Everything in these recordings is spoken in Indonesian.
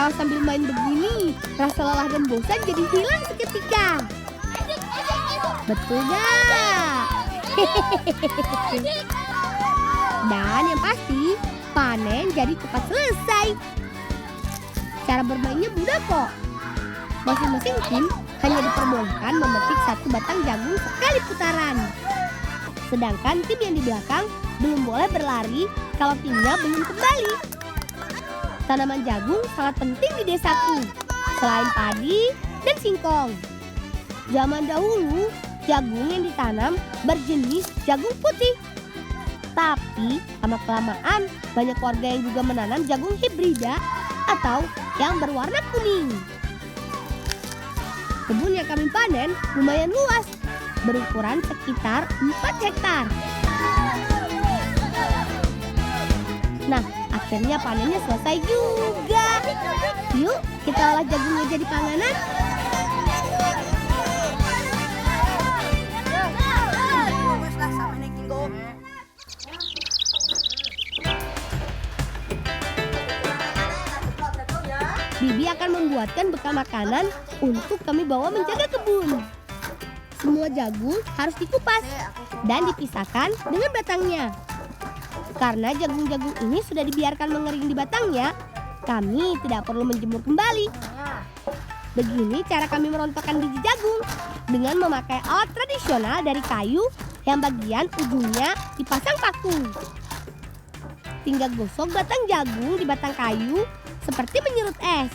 Kalau sambil main begini, rasa lelah dan bosan jadi hilang seketika. Betul gak? Dan yang pasti, panen jadi cepat selesai. Cara bermainnya mudah kok. Masing-masing tim hanya diperbolehkan memetik satu batang jagung sekali putaran. Sedangkan tim yang di belakang belum boleh berlari kalau timnya belum kembali. Tanaman jagung sangat penting di desaku, selain padi dan singkong. Zaman dahulu, jagung yang ditanam berjenis jagung putih. Tapi lama-kelamaan banyak warga yang juga menanam jagung hibrida atau yang berwarna kuning. Kebun yang kami panen lumayan luas, berukuran sekitar 4 hektar. Nah, akhirnya panennya selesai juga. Yuk, kita olah jagungnya jadi panganan. Bibi akan membuatkan bekal makanan untuk kami bawa menjaga kebun. Semua jagung harus dikupas dan dipisahkan dengan batangnya. Karena jagung-jagung ini sudah dibiarkan mengering di batangnya, kami tidak perlu menjemur kembali. Begini cara kami merontokkan biji jagung dengan memakai alat tradisional dari kayu yang bagian ujungnya dipasang paku. Tinggal gosok batang jagung di batang kayu seperti menyerut es.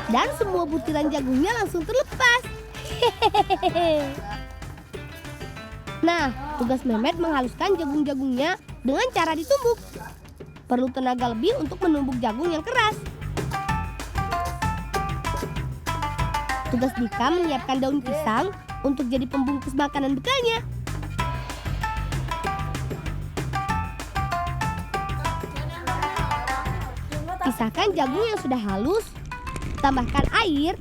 Dan semua butiran jagungnya langsung terlepas. Hehehe. Nah, tugas Mehmet menghaluskan jagung-jagungnya dengan cara ditumbuk. Perlu tenaga lebih untuk menumbuk jagung yang keras. Tugas Dika menyiapkan daun pisang untuk jadi pembungkus makanan bekalnya. Pisahkan jagung yang sudah halus, tambahkan air,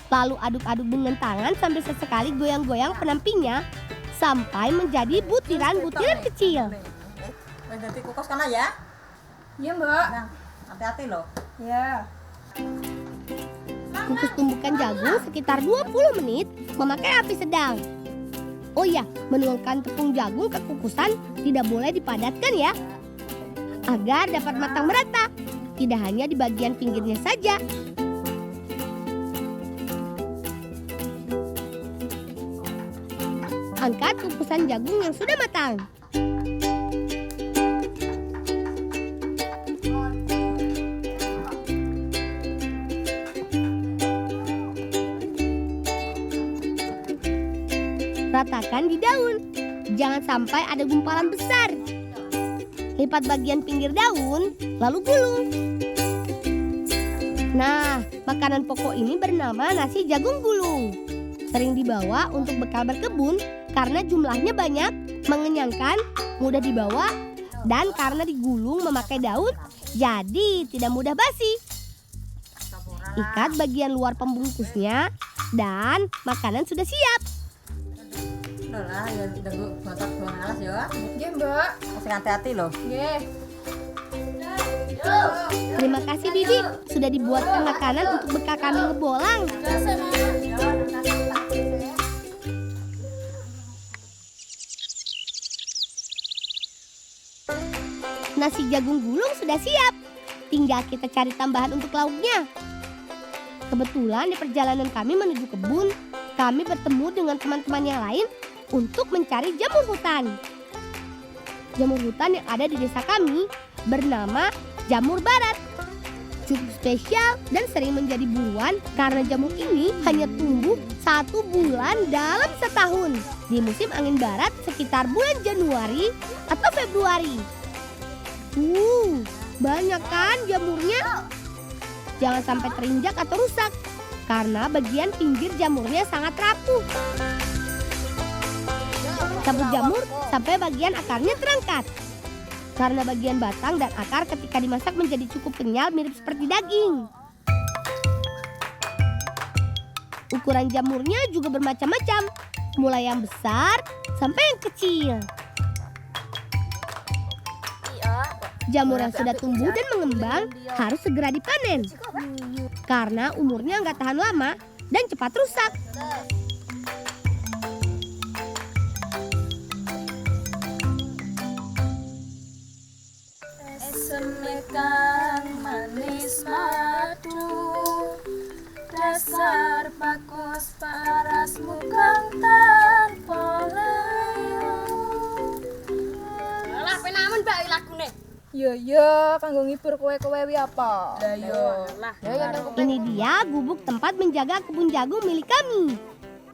lalu aduk-aduk dengan tangan sambil sesekali goyang-goyang penampinya sampai menjadi butiran-butiran kecil. Nanti kukus kana ya? Iya, Mbak. Nah, hati-hati loh. Ya. Kukus tumbukan jagung sekitar 20 menit memakai api sedang. Oh ya, menuangkan tepung jagung ke kukusan tidak boleh dipadatkan ya, agar dapat matang merata. Tidak hanya di bagian pinggirnya saja. Angkat kukusan jagung yang sudah matang. Ratakan di daun. Jangan sampai ada gumpalan besar. Lipat bagian pinggir daun, lalu gulung. Nah, makanan pokok ini bernama nasi jagung gulung. Sering dibawa untuk bekal berkebun karena jumlahnya banyak, mengenyangkan, mudah dibawa, dan karena digulung memakai daun, jadi tidak mudah basi. Ikat bagian luar pembungkusnya, dan makanan sudah siap. Udah lah, ya tunggu masak buang alas ya. Iya, Mbak. Masih hati-hati loh. Iya. Terima kasih Bibi, sudah dibuatkan makanan untuk bekal kami ngebolang. Nasi jagung gulung sudah siap. Tinggal kita cari tambahan untuk lauknya. Kebetulan di perjalanan kami menuju kebun, kami bertemu dengan teman-teman yang lain untuk mencari jamur hutan. Jamur hutan yang ada di desa kami bernama jamur barat. Cukup spesial dan sering menjadi buruan karena jamur ini hanya tumbuh 1 bulan dalam setahun. Di musim angin barat sekitar bulan Januari atau Februari. Banyak kan jamurnya? Jangan sampai terinjak atau rusak karena bagian pinggir jamurnya sangat rapuh. Cabut jamur sampai bagian akarnya terangkat. Karena bagian batang dan akar ketika dimasak menjadi cukup kenyal mirip seperti daging. Ukuran jamurnya juga bermacam-macam, mulai yang besar sampai yang kecil. jamur yang sudah tumbuh dan mengembang harus segera dipanen. Karena umurnya nggak tahan lama dan cepat rusak. Semekang manis madu, dasar bagus paras mukang tanpa layu. Lah penamen mbak lakune. Ya, kanggo ngibur kowe-kowe wi apa? Lah yo. Lah. Ini dia gubuk tempat menjaga kebun jagung milik kami.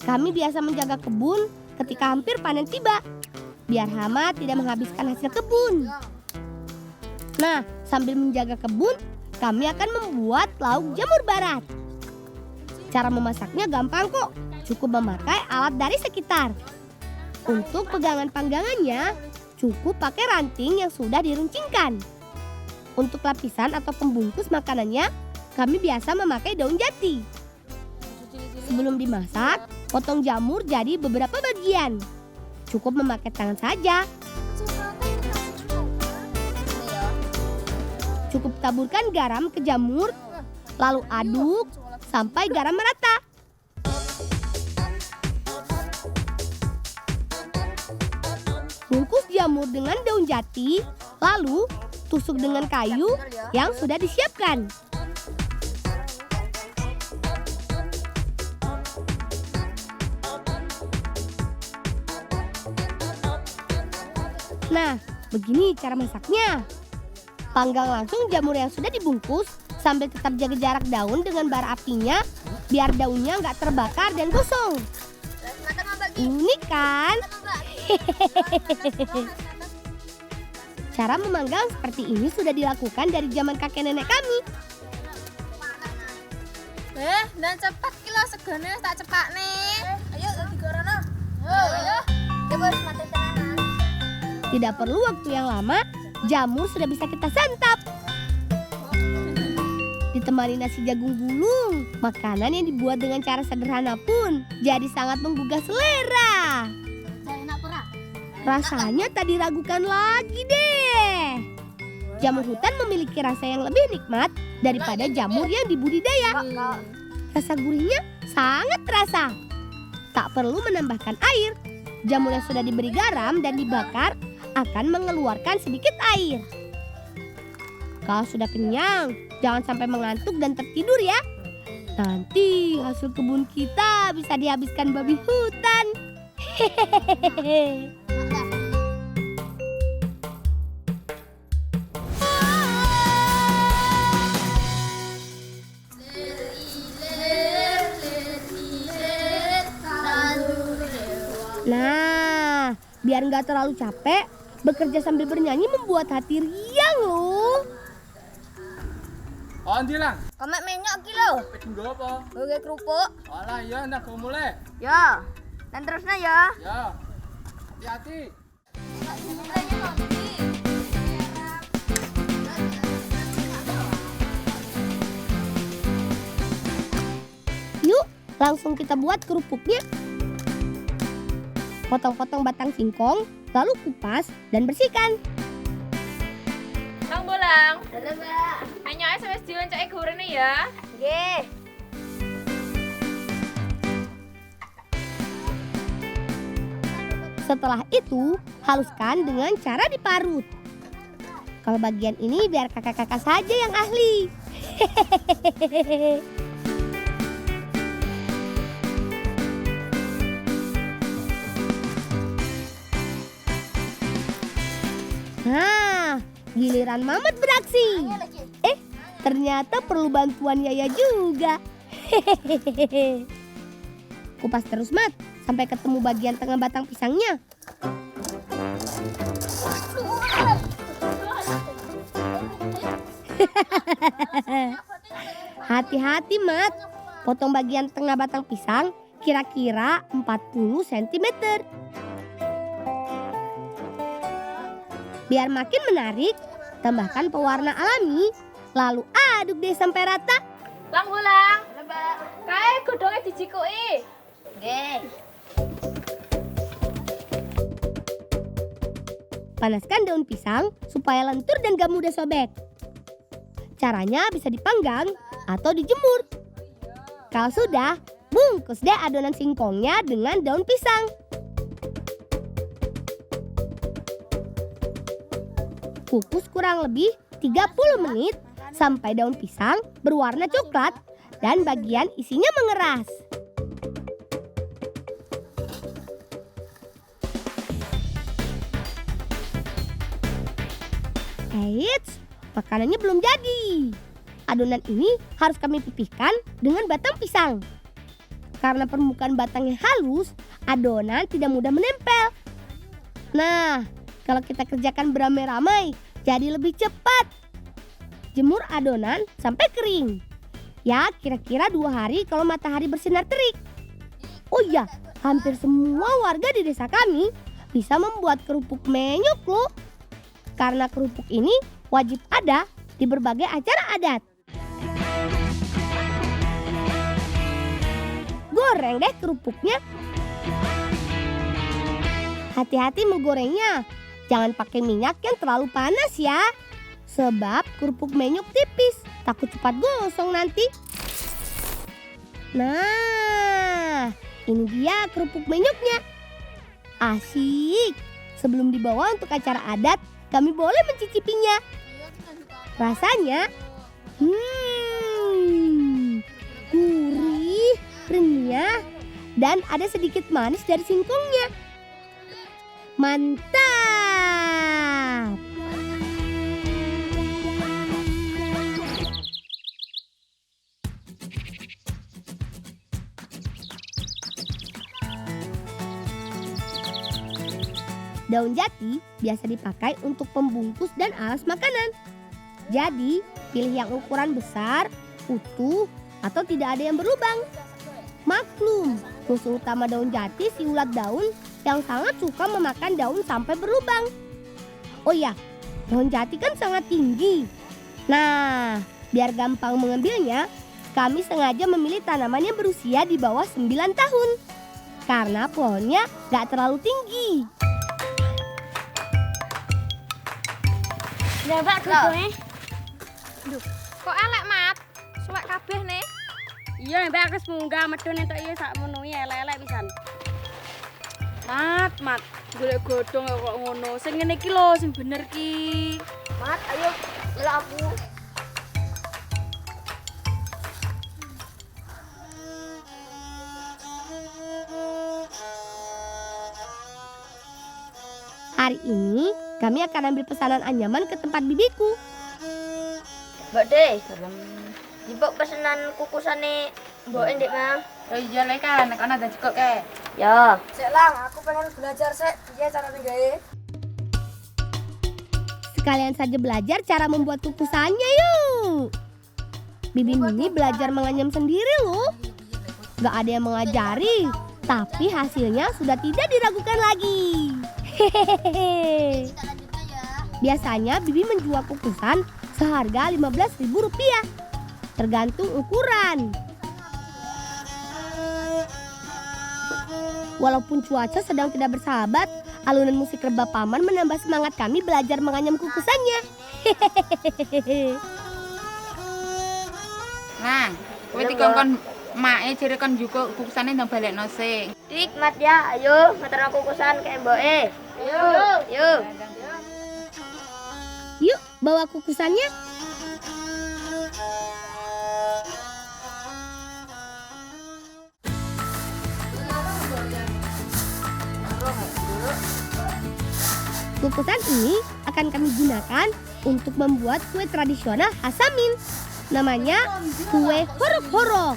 Kami biasa menjaga kebun ketika hampir panen tiba, biar hama tidak menghabiskan hasil kebun. Nah, sambil menjaga kebun, kami akan membuat lauk jamur barat. Cara memasaknya gampang kok, cukup memakai alat dari sekitar. Untuk pegangan panggangannya, cukup pakai ranting yang sudah diruncingkan. Untuk lapisan atau pembungkus makanannya, kami biasa memakai daun jati. Sebelum dimasak, potong jamur jadi beberapa bagian. Cukup memakai tangan saja. Cukup taburkan garam ke jamur, lalu aduk sampai garam merata. Bungkus jamur dengan daun jati, lalu tusuk dengan kayu yang sudah disiapkan. Nah, begini cara masaknya. Panggang langsung jamur yang sudah dibungkus sambil tetap jaga jarak daun dengan bara apinya biar daunnya nggak terbakar dan gosong. Unik kan? Cara memanggang seperti ini sudah dilakukan dari zaman kakek nenek kami. Dan cepat kilo segone tak cepak nih. Ayo digorono. Ayo. Coba mati tenanan. Tidak perlu waktu yang lama, jamur sudah bisa kita santap. Ditemani nasi jagung gulung, makanan yang dibuat dengan cara sederhana pun jadi sangat menggugah selera. Rasanya tak diragukan lagi deh. Jamur hutan memiliki rasa yang lebih nikmat daripada jamur yang dibudidaya. Rasa gurihnya sangat terasa. Tak perlu menambahkan air. Jamur yang sudah diberi garam dan dibakar akan mengeluarkan sedikit air. Kalau sudah kenyang, jangan sampai mengantuk dan tertidur ya. Nanti hasil kebun kita bisa dihabiskan babi hutan. Hehehe. Nah, biar nggak terlalu capek, bekerja sambil bernyanyi membuat hati riang loh. Oh, ndi lang? Komek menyok ki lho. Nggo apa? Oke kerupuk. Alah iya ndak go mulai. Ya. Dan terusnya ya. Ya. Hati-hati. Yuk, langsung kita buat kerupuknya. Potong-potong batang singkong, lalu kupas dan bersihkan. Kang Bolang. Ayo SMS diloncake gorene ya. Nggih. Setelah itu, haluskan dengan cara diparut. Kalau bagian ini biar kakak-kakak saja yang ahli. Hehehe. Nah, giliran Mamat beraksi. Ternyata perlu bantuan Yaya juga. Hehehe. Kupas terus, Mat, sampai ketemu bagian tengah batang pisangnya. Hati-hati, Mat. Potong bagian tengah batang pisang kira-kira 40 cm. Biar makin menarik, tambahkan pewarna alami, lalu aduk deh sampai rata. Kang Bolang. Kae godhonge dijikuki. Nggih. Panaskan daun pisang supaya lentur dan gak mudah sobek. Caranya bisa dipanggang atau dijemur. Kalau sudah, bungkus deh adonan singkongnya dengan daun pisang. Kukus kurang lebih 30 menit sampai daun pisang berwarna coklat dan bagian isinya mengeras. Eits, makanannya belum jadi. Adonan ini harus kami pipihkan dengan batang pisang. Karena permukaan batangnya halus, adonan tidak mudah menempel. Nah, kalau kita kerjakan beramai-ramai, jadi lebih cepat. Jemur adonan sampai kering. Ya, kira-kira 2 hari kalau matahari bersinar terik. Oh iya, hampir semua warga di desa kami bisa membuat kerupuk menyuk loh. Karena kerupuk ini wajib ada di berbagai acara adat. Goreng deh kerupuknya. Hati-hati menggorengnya. Jangan pakai minyak yang terlalu panas ya. Sebab kerupuk menyuk tipis, takut cepat gosong nanti. Nah, ini dia kerupuk menyuknya. Asik. Sebelum dibawa untuk acara adat, kami boleh mencicipinya. Rasanya, gurih, renyah, dan ada sedikit manis dari singkongnya. Mantap! Daun jati biasa dipakai untuk pembungkus dan alas makanan. Jadi, pilih yang ukuran besar, utuh, atau tidak ada yang berlubang. Maklum, musuh utama daun jati si ulat daun yang sangat suka memakan daun sampai berlubang. Oh ya, daun jati kan sangat tinggi. Nah, biar gampang mengambilnya, kami sengaja memilih tanaman yang berusia di bawah 9 tahun. Karena pohonnya gak terlalu tinggi. Ya, Mbak, gedungnya. Kok elek, Mat? Suwek kabeh nih. Iya, mbak wis munggah medun entuk iya sak menuhi elek-elek pisan. Mat, golek godhong kok ngono. Sing ngene iki lho, sing bener ki. Mat, ayo melok aku. Hari ini kami akan ambil pesanan anyaman ke tempat bibiku. Mbak Deh, jipuk pesenan kukusane Mbok Endik, Mang. Oh iya lek kan, nek ana dadi kok kae. Ya. Sik Lang, aku pengen belajar sik piye carane gawe. Sekalian saja belajar cara membuat kukusannya yuk. Bibi Mini belajar menganyam sendiri loh. Gak ada yang mengajari, tapi hasilnya sudah tidak diragukan lagi. Hehehe. Biasanya Bibi menjual kukusan seharga Rp15.000. Tergantung ukuran. Walaupun cuaca sedang tidak bersahabat, alunan musik rebah paman menambah semangat kami belajar menganyam kukusannya. Hehehe. Nah, kowe dikongkon mae jere kon njuk kukusane ndang balekno sing. Dik, Mat ya, ayo ngeterno kukusan ke Mboke. Yuk. Yuk, bawa kukusannya. Kukusan ini akan kami gunakan untuk membuat kue tradisional khas Samin. Namanya kue horok-horok.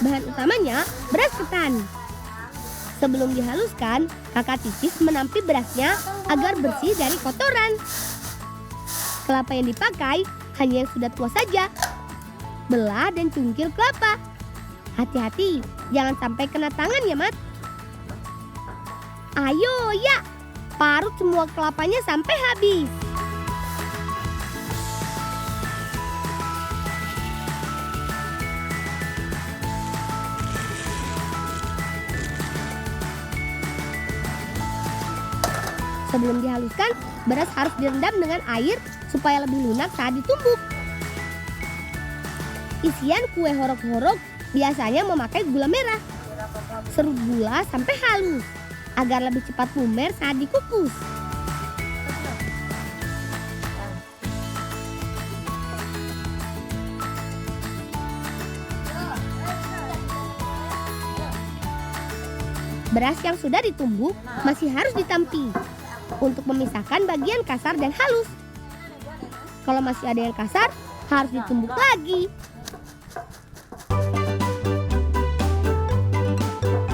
Bahan utamanya beras ketan. Sebelum dihaluskan, kakak Titis menampi berasnya agar bersih dari kotoran. Kelapa yang dipakai hanya yang sudah tua saja. Belah dan cungkil kelapa. Hati-hati, jangan sampai kena tangan ya, Mat. Ayo ya, parut semua kelapanya sampai habis. Sebelum dihaluskan, beras harus direndam dengan air supaya lebih lunak saat ditumbuk. Isian kue horok-horok biasanya memakai gula merah. Serut gula sampai halus agar lebih cepat lumer saat dikukus. Beras yang sudah ditumbuk masih harus ditampi untuk memisahkan bagian kasar dan halus. Kalau masih ada yang kasar, harus ditumbuk lagi.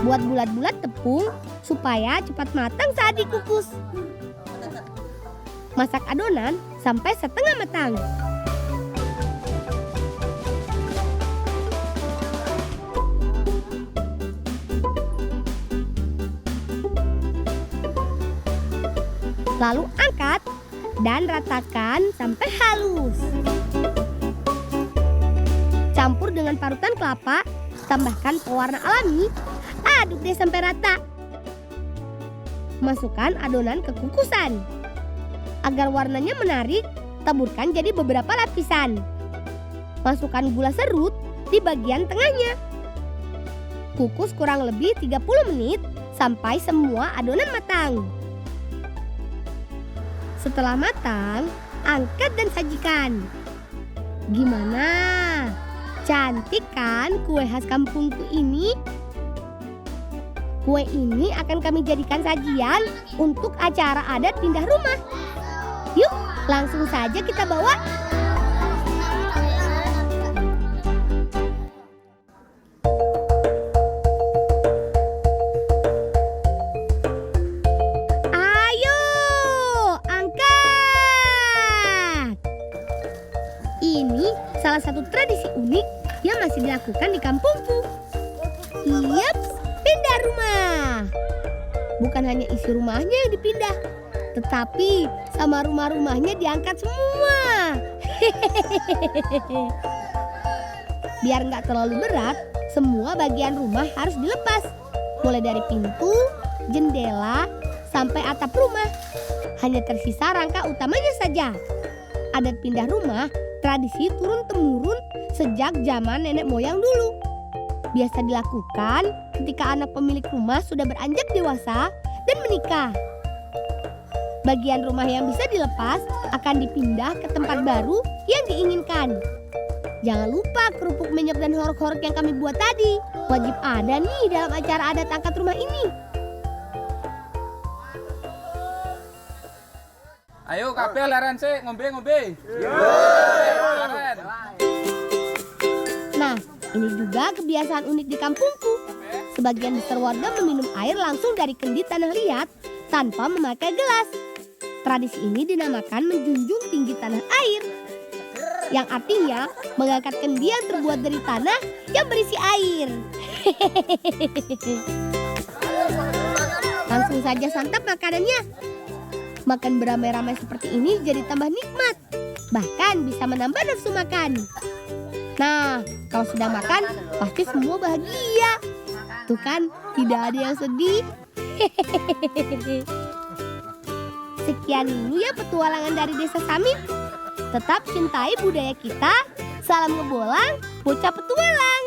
Buat bulat-bulat tepung supaya cepat matang saat dikukus. Masak adonan sampai setengah matang. Lalu angkat dan ratakan sampai halus. Campur dengan parutan kelapa, tambahkan pewarna alami, aduk deh sampai rata. Masukkan adonan ke kukusan. Agar warnanya menarik, taburkan jadi beberapa lapisan. Masukkan gula serut di bagian tengahnya. Kukus kurang lebih 30 menit sampai semua adonan matang. Setelah matang, angkat dan sajikan. Gimana? Cantik kan kue khas kampungku ini? Kue ini akan kami jadikan sajian untuk acara adat pindah rumah. Yuk, langsung saja kita bawa. Ini salah satu tradisi unik yang masih dilakukan di kampungku. Yaps, pindah rumah. Bukan hanya isi rumahnya yang dipindah, tetapi sama rumah-rumahnya diangkat semua. Biar nggak terlalu berat, semua bagian rumah harus dilepas. Mulai dari pintu, jendela, sampai atap rumah. Hanya tersisa rangka utamanya saja. Adat pindah rumah tradisi turun-temurun sejak zaman nenek moyang dulu. Biasa dilakukan ketika anak pemilik rumah sudah beranjak dewasa dan menikah. Bagian rumah yang bisa dilepas akan dipindah ke tempat baru yang diinginkan. Jangan lupa kerupuk menyok dan horok-horok yang kami buat tadi. Wajib ada nih dalam acara adat angkat rumah ini. Ayo kabeh leren sik ngombe-ngombe. Nah, ini juga kebiasaan unik di kampungku. Sebagian besar warga meminum air langsung dari kendi tanah liat tanpa memakai gelas. Tradisi ini dinamakan menjunjung tinggi tanah air, yang artinya mengangkat kendi yang terbuat dari tanah yang berisi air. Langsung saja santap makanannya. Makan beramai-ramai seperti ini jadi tambah nikmat. Bahkan bisa menambah nafsu makan. Nah, kalau sudah makan, pasti semua bahagia. Tuh kan, tidak ada yang sedih. Sekian dulu ya petualangan dari Desa Samin. Tetap cintai budaya kita. Salam ngebolang, bocah petualang.